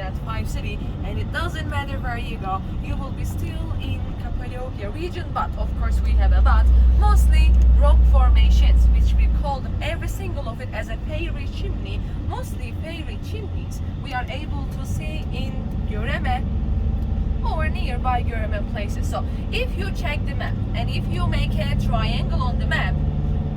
that 5 city, and it doesn't matter where you go, you will be still in Cappadocia region. But of course we have a lot, mostly rock formations, which we call them every single of it as a fairy chimney. Mostly fairy chimneys we are able to see in Göreme or nearby Göreme places. So if you check the map and if you make a triangle on the map,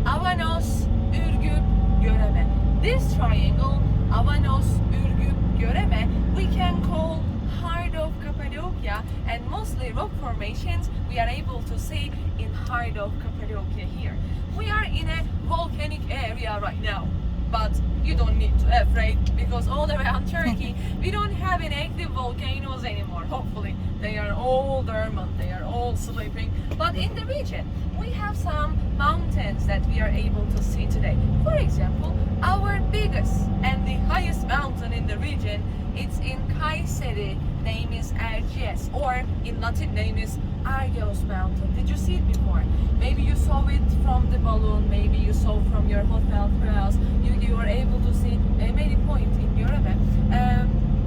Avanos, Ürgüp, Göreme. This triangle, Avanos, Ürgüp, Göreme, we can call heart of Cappadocia, and mostly rock formations we are able to see in heart of Cappadocia here. We are in a volcanic area right now, but you don't need to be afraid, because all around Turkey we don't have any active volcanoes anymore. Hopefully they are all dormant, they are all sleeping. But in the region we have some mountains that we are able to see today. For example, our biggest and the highest mountain in the region, it's in Kayseri, name is Erciyes, or in Latin name is Argos Mountain. Did you see it before? Maybe you saw it from the balloon, maybe you saw from your hotel house. You were able to see many points in Göreme.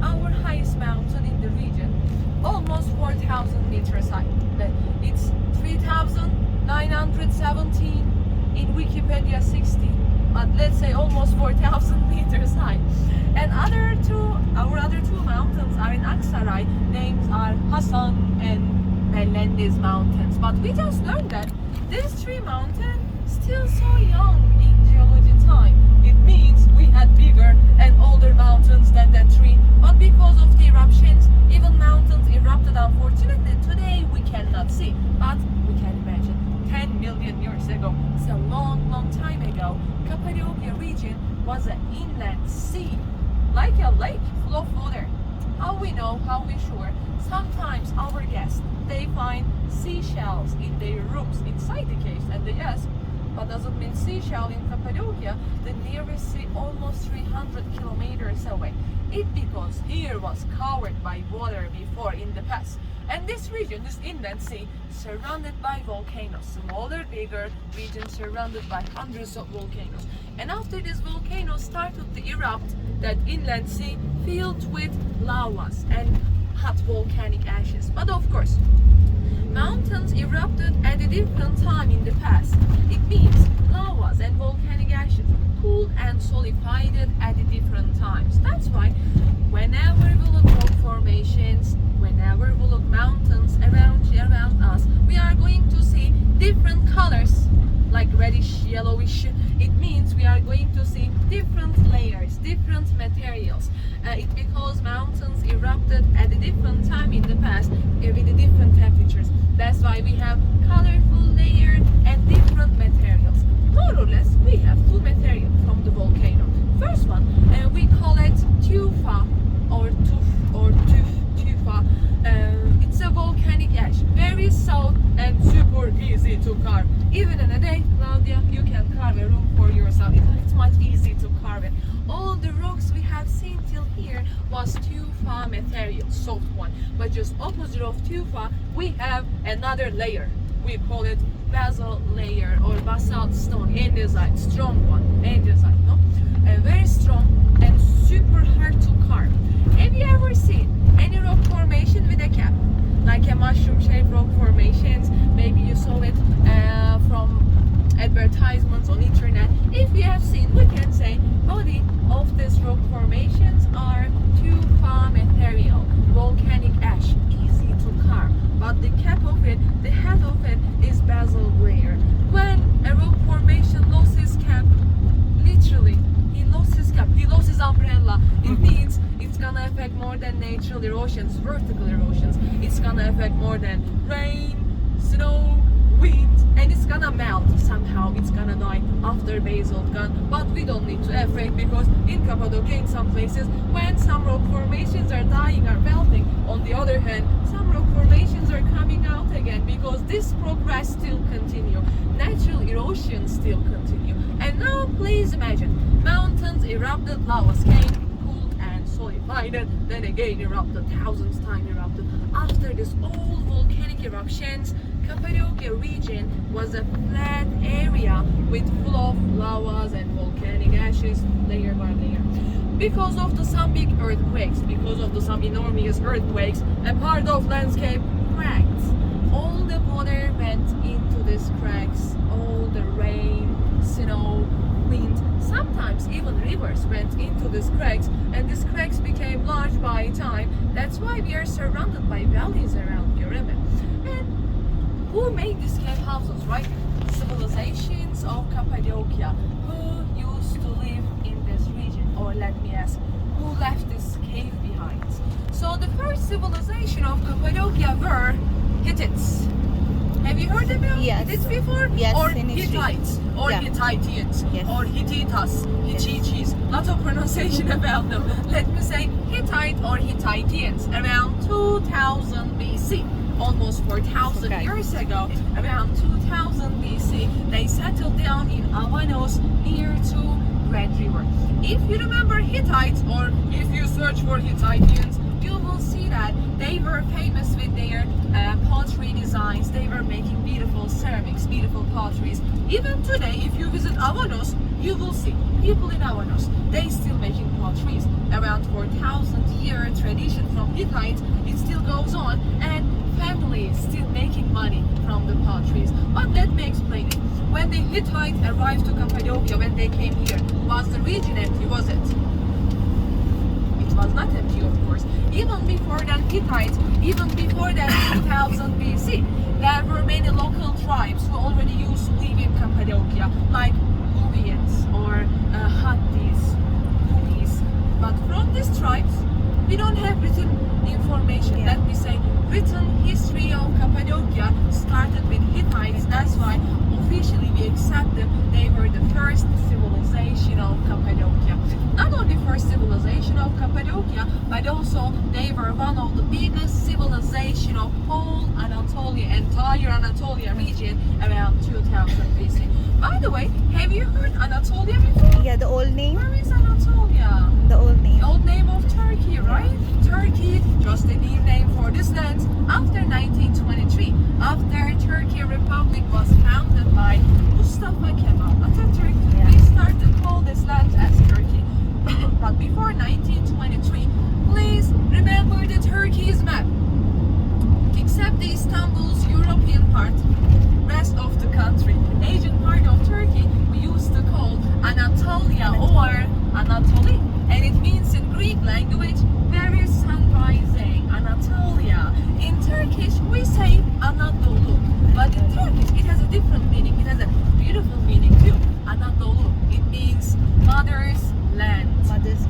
Our highest mountain in the region, almost 4,000 meters high. It's 3,917 in Wikipedia 60, but let's say almost 4,000 meters high. And our other two mountains are in Aksaray. Names are Hasan and Melendez mountains. But we just learned that these three mountains still so young in geology time. It means we had bigger and older mountains than that tree. But because of the eruptions, even mountains erupted. Unfortunately, today we cannot see. But we can imagine 10 million years ago, it's a long, long time ago, Cappadocia region was an inland sea, like a lake full of water. How we know, how we sure? Sometimes our guests, they find seashells in their rooms inside the caves, and they ask, what does it mean seashell in Cappadocia? The nearest sea almost 300 kilometers away. It because here was covered by water before in the past. And this region, this inland sea, surrounded by volcanoes, smaller, bigger region surrounded by hundreds of volcanoes. And after this volcano started to erupt, that inland sea filled with lavas and hot volcanic ashes. But of course, mountains erupted at a different time in the past. It means lavas and volcanic ashes cooled and solidified at the different times. That's why whenever we look rock formations, whenever we look mountains around us, we are going to see different colors, like reddish, yellowish. It means we are going to see different layers, different materials. It's because mountains erupted at a different time in the past with the different temperatures. That's why we have colorful layers and different materials. More or less, we have two materials from the volcano. First one, we call it tufa or tufa. It's a volcanic ash, very soft and super easy to carve. Even in a day, Claudia, you can carve a room for yourself. It's much easy to carve it. All the rocks we have seen till here was tufa material, soft one. But just opposite of tufa, we have another layer. We call it basalt layer or basalt stone, andesite, strong one, andesite, no? Very strong and super hard to carve. Have you ever seen any rock formation with a cap? Like a mushroom-shaped rock formations? Maybe you saw it from advertisements on internet. If you have seen, we can say body of these rock formations are tufa material, volcanic ash, easy to carve. But the cap of it, the head of it is basalt layer. When a rock formation lost his cap, literally, he lost his cap, he lost his umbrella. It means it's gonna affect more than natural erosions, vertical erosions. It's gonna affect more than rain, snow, wind, and it's gonna melt somehow. It's gonna die after basalt gone. But we don't need to afraid, because in Cappadocia, in some places, when some rock formations are dying or melting, on the other hand, some rock formations are coming out again, because this progress still continue. Natural erosion still continue. And now please imagine, mountains erupted, lavas came, cooled and solidified, then again erupted, thousands times erupted. After this old volcanic eruptions, Cappadocia region was a flat area with full of lavas and volcanic ashes, layer by layer. because of some big earthquakes, because of some enormous earthquakes, a part of landscape cracked. All the water went into these cracks, all the rain, snow, wind, sometimes even rivers went into these cracks, and these cracks became large by time. That's why we are surrounded by valleys around Göreme. And who made these cave houses, right? Civilizations of Cappadocia. Who used to live in this region? Or let me ask, who left this cave behind? So the first civilization of Cappadocia were Hittites. Have you heard about Hittites before? Yes, or in history. Hittites, or Hittitians, or Hittitas, Hittichis. Lot of pronunciation about them. Let me say Hittite or Hittitians around 2000 BC. Almost 4,000 years ago, around 2000 BC, they settled down in Avanos near to Red River. If you remember Hittites, or if you search for Hittitians, you will see that they were famous with their pottery designs. They were making beautiful ceramics, beautiful potteries. Even today, if you visit Avanos, you will see people in Avanos. They still making potteries. Around 4,000-year tradition from Hittites, it still goes on, and families still making money from the potteries. But let me explain it. When the Hittites arrived to Cappadocia, when they came here, was the region empty, was it? It was not empty, of course. Even before that Hittites, even before that 2000 BC, there were many local tribes who already used to live in Cappadocia, like Luvians or Hattis, Hunis. But from these tribes, we don't have written information. Let me say, written history of Cappadocia started with Hittites. That's why officially we accept them. They were the first civilization of Cappadocia. Not only first civilization of Cappadocia, but also they were one of the biggest civilization of whole Anatolia, entire Anatolia region around 2000 BC. By the way, have you heard Anatolia before? Yeah, the old name. Where is Anatolia? The old name. The old name of Turkey, right? Turkey, just a new name for this land. After 1923, after Turkey Republic was founded by Mustafa Kemal Atatürk, we started to call this land as Turkey. But before 1923, please remember the Turkey's map. Except the Istanbul's European part, rest of the country, Asian part of Turkey, we used to call Anatolia or Anatoly, and it means in Greek language, very sun rising, Anatolia. In Turkish, we say Anadolu, but in Turkish, it has a different meaning. It has a beautiful meaning too. Anadolu, it means mother's land.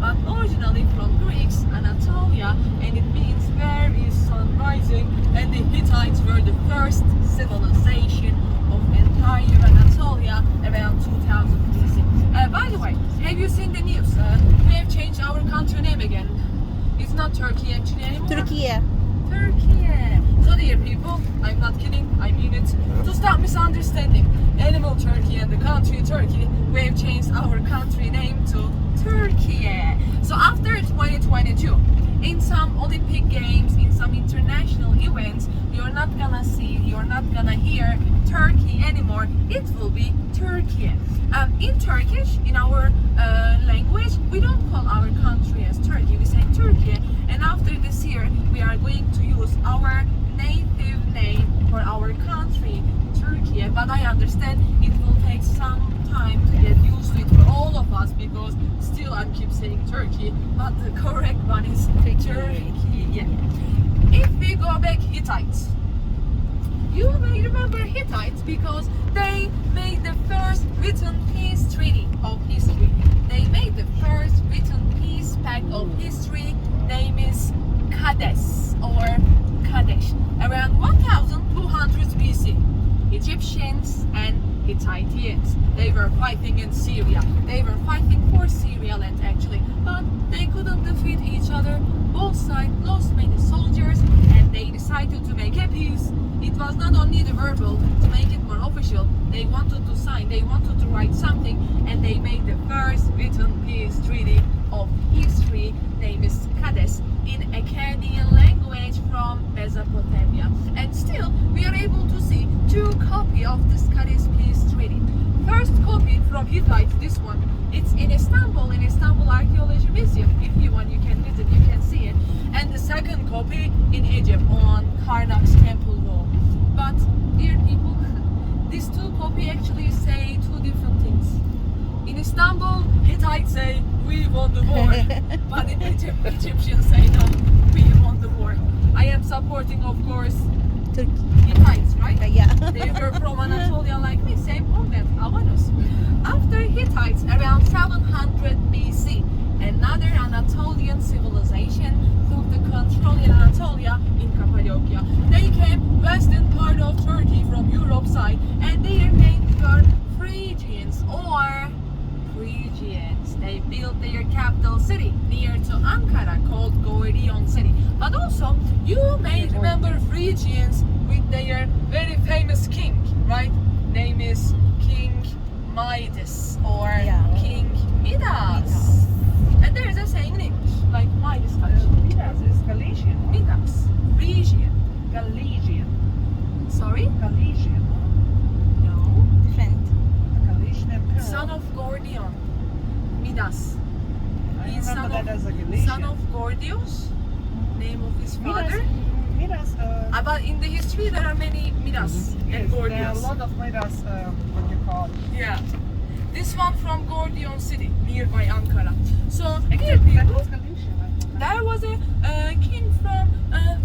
But originally from Greeks, Anatolia, and it means very sun rising, and the Hittites were the first civilization of entire Anatolia around 2000 BC. By the way, have you seen the news? We have changed our country name again. It's not Turkey actually anymore. Turkey. Turkey. So dear people, I'm not kidding, I mean it. To stop misunderstanding, animal Turkey and the country Turkey, we have changed our country name to Turkey. So after 2022, in some Olympic Games, in some international events, you're not gonna see, you're not gonna hear Turkey anymore. It will be Turkey. In Turkish, in our language, we don't call our country as Turkey, we say Turkey. And after this year, we are going to use our native name for our country, Turkey. But I understand it will take some time to get used to it for all of us, because still I keep saying Turkey, but the correct one is Turkey. Yeah. If we go back Hittites, you may remember Hittites because they made the first written peace treaty of history. They made the first written peace pact of history. Name is Kadesh or Kadesh. Around 1200 BC, Egyptians and Hittitians, they were fighting in Syria. They were fighting for Syria land actually, but they couldn't defeat each other. Both sides lost many soldiers, and they decided to make a peace. It was not only the verbal, to make it more official, they wanted to sign, they wanted to write something, and they made the first written peace treaty of history. Name is Kadesh, in Akkadian language from Mesopotamia. And still, we are able to see two copies of this Kadesh peace treaty. First copy copy from Hittite, this one. It's in Istanbul Archaeology Museum. If you want, you can visit, you can see it. And the second copy in Egypt on Karnak's temple wall. But, dear people, these two copies actually say two different things. In Istanbul, Hittites say, we won the war. But in Egypt, Egyptians say, no, we won the war. I am supporting, of course, Turkey. Hittites, right? Yeah. They were from Anatolia like me, same homeland, Avanos. After Hittites, around 700 BC, another Anatolian civilization took the control in Anatolia in Cappadocia. They came western part of Turkey from Europe side, and their names were Phrygians or Phrygians. They built their capital city near to Ankara called Gordion city. But also, you may remember Phrygians with their very famous king, right? Name is King Midas or King Midas. And there is a saying in English, like Midas touch. Midas is Galician. Midas. Phrygian. Galician. Sorry? Galician. No. Different. Galician emperor. Son of Gordion. Midas. I He's remember son that of, as a Galician. son of Gordius, name of his father. Midas. But in the history there are many Midas and Yes, there are a Gordius. lot of Midas. What you call? Yeah. This one from Gordion city, nearby Ankara. So here That people, was Galician. there was a king from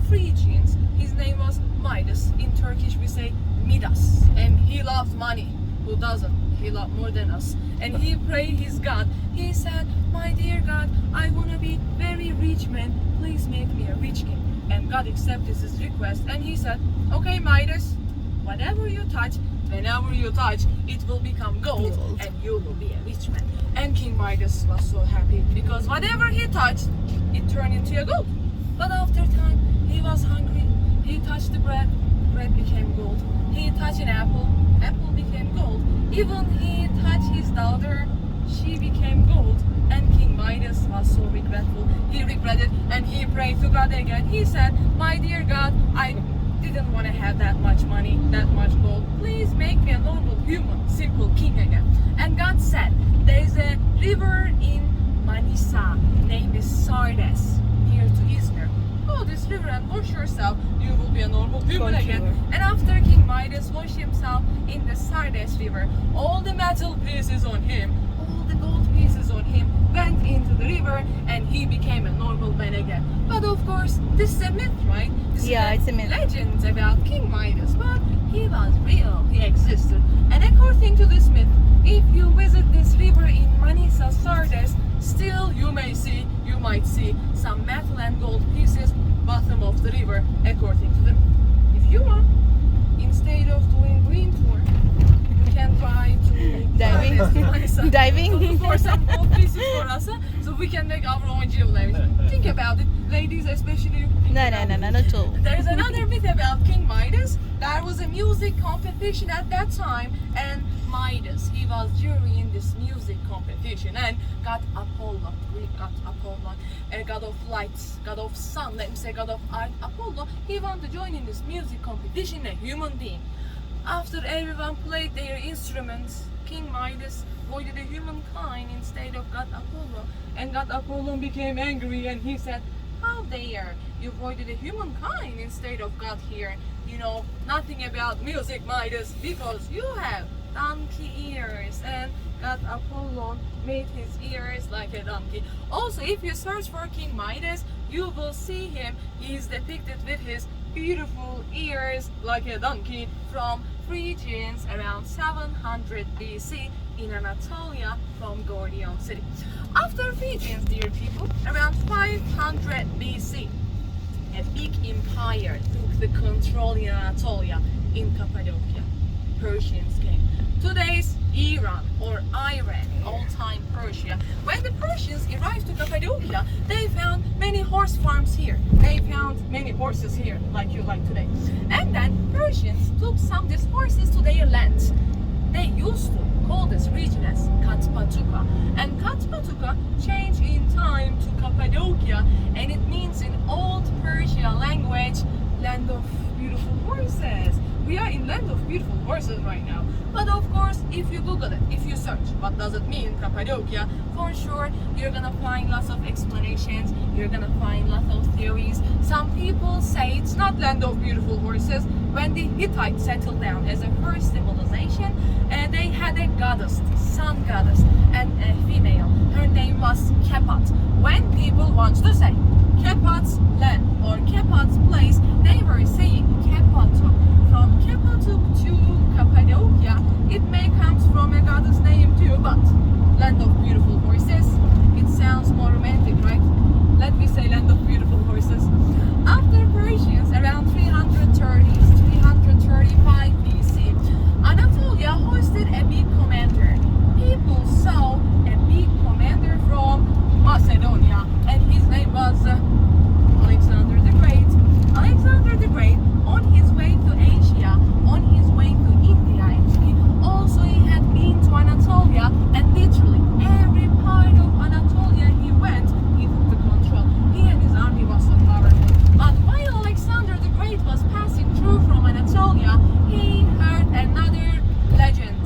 Phrygians. His name was Midas. In Turkish we say Midas. And he loved money. Who doesn't? He loved more than us. And he prayed his God. He said, my dear God, I want to be very rich man. Please make me a rich king. And God accepted his request. And he said, okay Midas, whatever you touch, whenever you touch, it will become gold. And you will be a rich man. And King Midas was so happy because whatever he touched, it turned into a gold. But after time, he was hungry. He touched the bread, bread became gold. He touched an apple, apple became gold. Even he touched his daughter, she became gold. And King Midas was so regretful. He regretted and he prayed to God again. He said, my dear God, I didn't want to have that much money, that much gold. Please make me a normal human, simple king again. And God said, there's a river in Manisa, name is Sardes, near to Izmir. Go this river and wash yourself, you will be a normal human again. And after King Midas washed himself in the Sardes river, all the metal pieces on him, all the gold pieces on him went into the river and he became a normal man again. But of course, this is a myth, right? This It's a myth. Legend about King Midas, but he was real, he existed. And according to this myth, if you visit this river in Manisa, Sardes, still you might see some metal and gold pieces bottom of the river, according to them. If you want, instead of doing green tour, you can try to Diving. Manisa. Diving. So look for some gold pieces for us, so we can make our own jewelry. Think about it, ladies, especially. No, not at all. There's another myth about King Midas. There was a music competition at that time, and Midas, he was jury in this music competition, and God Apollo, Greek God Apollo, a god of lights, god of sun, let me say god of art, Apollo, he wanted to join in this music competition, a human being. After everyone played their instruments, King Midas voided a humankind instead of God Apollo, and God Apollo became angry and he said, how dare you voided a humankind instead of God here? You know nothing about music, Midas, because you have donkey ears, and God Apollo made his ears like a donkey. Also, if you search for King Midas, you will see him. He is depicted with his beautiful ears like a donkey from Phrygians around 700 BC in Anatolia from Gordion city. After Phrygians, dear people, around 500 BC, a big empire took the control in Anatolia in Cappadocia. Persians came. Today's Iran or Iran, old-time Persia. When the Persians arrived to Cappadocia, they found many horse farms here. They found many horses here, like you like today. And then Persians took some of these horses to their land. They used to call this region as Cappadocia. And Cappadocia changed in time to Cappadocia, and it means in old Persian language, land of beautiful horses. we are in land of beautiful horses right now. But of course, if you Google it, if you search, what does it mean, Cappadocia? For sure, you're gonna find lots of explanations. You're gonna find lots of theories. Some people say it's not land of beautiful horses. When the Hittites settled down as a first civilization, they had a goddess, sun goddess, and a female. Her name was Kepat. When people want to say Kepat's land or Kepat's place, they were saying Kepatu. From Kepatu to Cappadocia, it may come from a goddess name too, but land of beautiful horses, it sounds more romantic, right? Let me say land of beautiful horses. After Persians around 330s, 335 BC, Anatolia hosted a big commander. People saw a big commander from Macedonia, and his name was Alexander the Great. Alexander the Great, on his way to Asia, on his way to India actually, also he had been to Anatolia, and literally every part of Anatolia he went, he took the control. He and his army was so powerful. But while Alexander the Great was passing through from Anatolia, he heard another legend,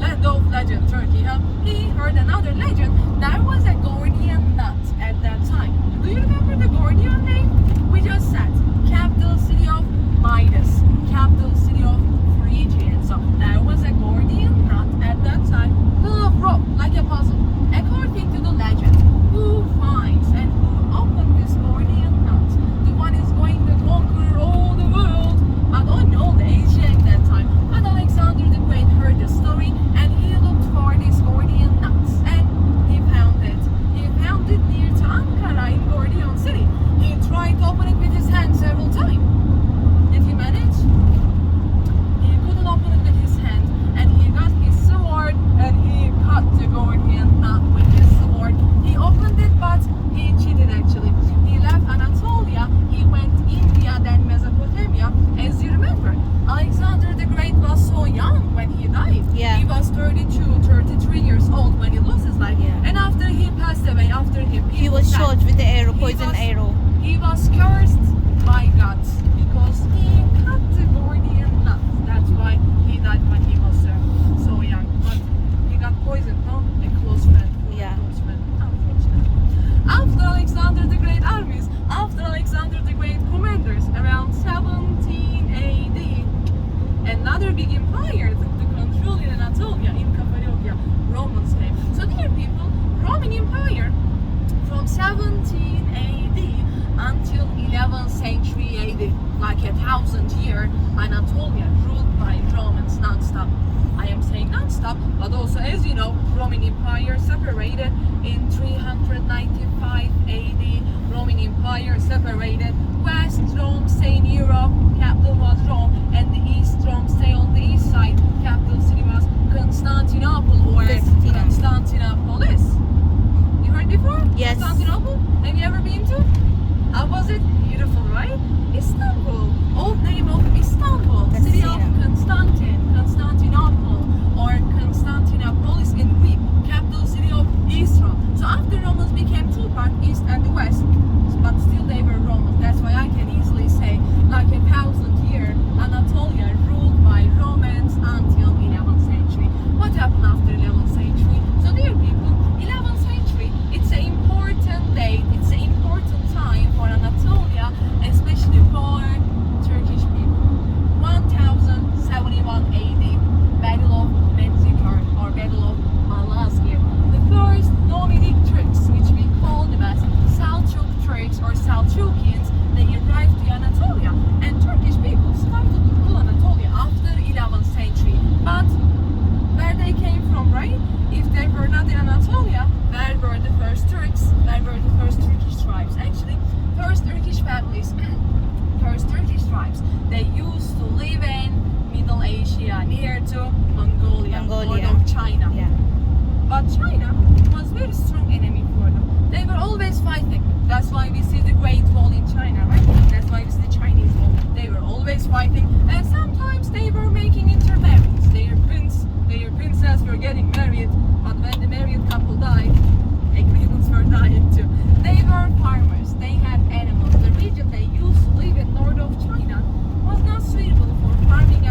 land of legend, Turkey. He heard another legend. There was a Gordian knot at that time. Do you remember the Gordian name? We just said capital city of Midas, capital city of Phrygia. So there was a Gordian knot at that time, full of rope, like a puzzle. According to the legend, who finds and who opened this Gordian knot? The one is going to conquer all the world. But on old Asia at that time. But Alexander the Great heard the story and he looked for this Gordian knot and he found it. He found it near to Ankara in Gordian city. He tried to open it with his hand several times. Did he manage? He couldn't open it with his hand, and he got his sword and he cut the Gordian knot with his sword. He opened it, but he cheated actually. He left Anatolia, he went India, then Mesopotamia. As you remember, Alexander the Great was so young when he died. Yeah. He was 32, 33 years old when he lost his life. Yeah. And after he passed away, after him, He was said shot with the arrow, He poison was- arrow. he was cursed by God because he cut the Gordian knot. That's why he died when he was so young. But he got poisoned, no? A close friend. Yeah. A close friend, unfortunately. After Alexander the Great armies, after Alexander the Great commanders, around 17 AD, another big empire took the control in Anatolia, in Cappadocia. Romans came. So dear people, Roman Empire from 17 AD until 11th century AD, like 1,000 years, Anatolia ruled by Romans non-stop. I am saying non-stop, but also, as you know, Roman Empire separated in 395 AD. Roman Empire separated. West Rome stay in Europe, capital was Rome, and the East Rome stay on the east side, capital city was Constantinople or Constantinopolis. You heard before? Yes. Constantinople? Have you ever been to? How was it? Beautiful, right? Istanbul, old name of Istanbul, city of Constantinople, or Constantinopolis in Greek, capital city of East Rome. So after Romans became two parts, East and the West, but still they were Romans. That's why I can easily say, like 1,000 years, Anatolia ruled by Romans until 11th century. What happened after 11th century? So dear people, 11th century, it's an important date, it's an important time for Anatolia, especially for Turkish people. 1071 AD, Battle of Manzikert or Battle of Malazgirt. The first nomadic Turks, which we call them as Seljuk Turks or Seljukians, they arrived to Anatolia, and Turkish people started to rule Anatolia after 11th century. But where they came from, right? If they were not in Anatolia, where were the first Turks? Where were the first Turkish tribes? Actually, first Turkish families, first Turkish tribes, they used to live in Middle Asia, near to Mongolia, north of China. Yeah. But China was very strong enemy for them. They were always fighting. That's why we see the Great Wall in China, right? That's why we see the Chinese Wall. They were always fighting, and sometimes they were making intermarriages. Their princess were getting married, but when the married couple died, agreements were dying too. They were farmers. They had animals. The region they used to live in north of China was not suitable for farming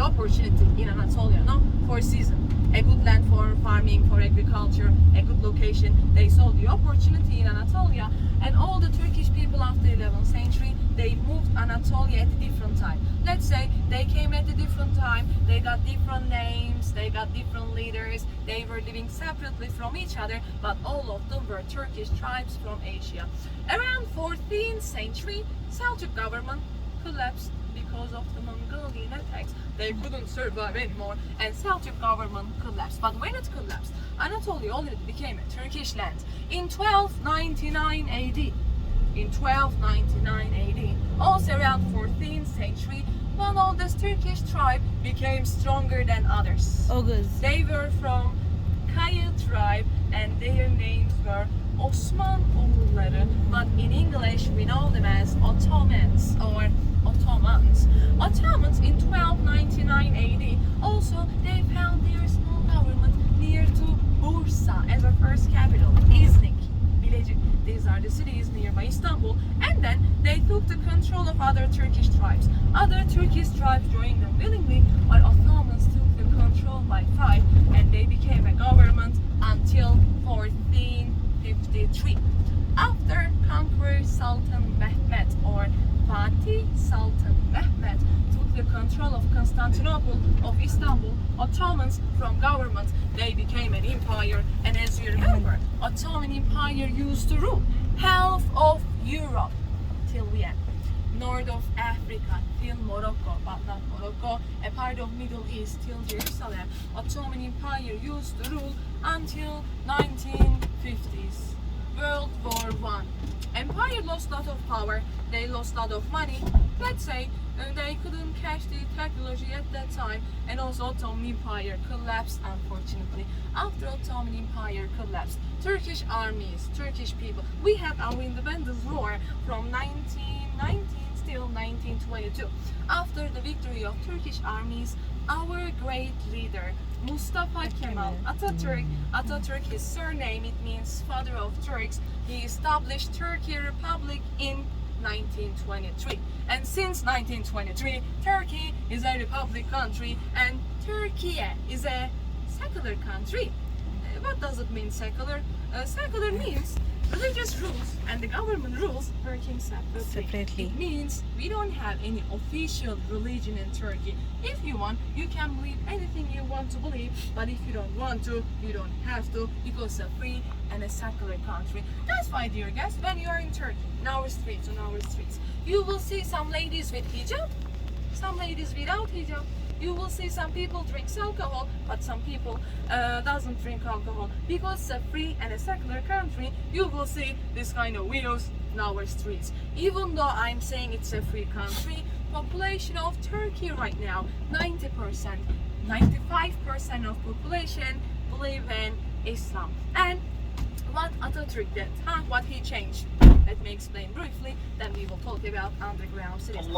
opportunity in Anatolia, no, for a season. A good land for farming, for agriculture, a good location. They saw the opportunity in Anatolia, and all the Turkish people after 11th century, they moved Anatolia at a different time. Let's say they came at a different time, they got different names, they got different leaders, they were living separately from each other, but all of them were Turkish tribes from Asia. Around 14th century, Seljuk government collapsed because of the Mongolian attacks. They couldn't survive anymore, and Seljuk government collapsed. But when it collapsed, Anatolia already became a Turkish land. In 1299 AD, in 1299 AD, also around 14th century, one of this Turkish tribe became stronger than others. August. They were from Kaya tribe, and their names were Osman oğulları, but in English we know them as Ottomans or Ottomans. Ottomans in 1299 AD, also they found their small government near to Bursa as a first capital, Iznik, Bilecik. These are the cities nearby Istanbul, and then they took the control of other Turkish tribes. Other Turkish tribes joined them willingly, while Ottomans took the control by fight, and they became a government until 1453. After Conqueror Sultan Mehmet or Fatih Sultan Mehmet took the control of Constantinople, of Istanbul, Ottomans from government, they became an empire, and as you remember, Ottoman Empire used to rule half of Europe till the end, north of Africa till Morocco, but not Morocco, a part of Middle East till Jerusalem. Ottoman Empire used to rule until 1950s. World War One. Empire lost a lot of power, they lost a lot of money. Let's say they couldn't catch the technology at that time, and also Ottoman Empire collapsed, unfortunately. After Ottoman Empire collapsed, Turkish armies, Turkish people, we had our independence war from 1919 till 1922. After the victory of Turkish armies, our great leader Mustafa Kemal Atatürk, his surname, it means father of Turks, he established Turkey Republic in 1923. And since 1923, Turkey is a republic country, and Turkey is a secular country. What does it mean, secular? Secular means religious rules and the government rules working separately. It means we don't have any official religion in Turkey. If you want, you can believe anything you want to believe, but if you don't want to, you don't have to, because it's a free and a secular country. That's why, dear guests, when you are in Turkey, in our streets, you will see some ladies with hijab, some ladies without hijab. You will see some people drinks alcohol, but some people doesn't drink alcohol. Because it's a free and a secular country, you will see this kind of videos in our streets. Even though I'm saying it's a free country, population of Turkey right now, 90%, 95% of population believe in Islam. And what Atatürk did, what he changed? Let me explain briefly, then we will talk about underground cities.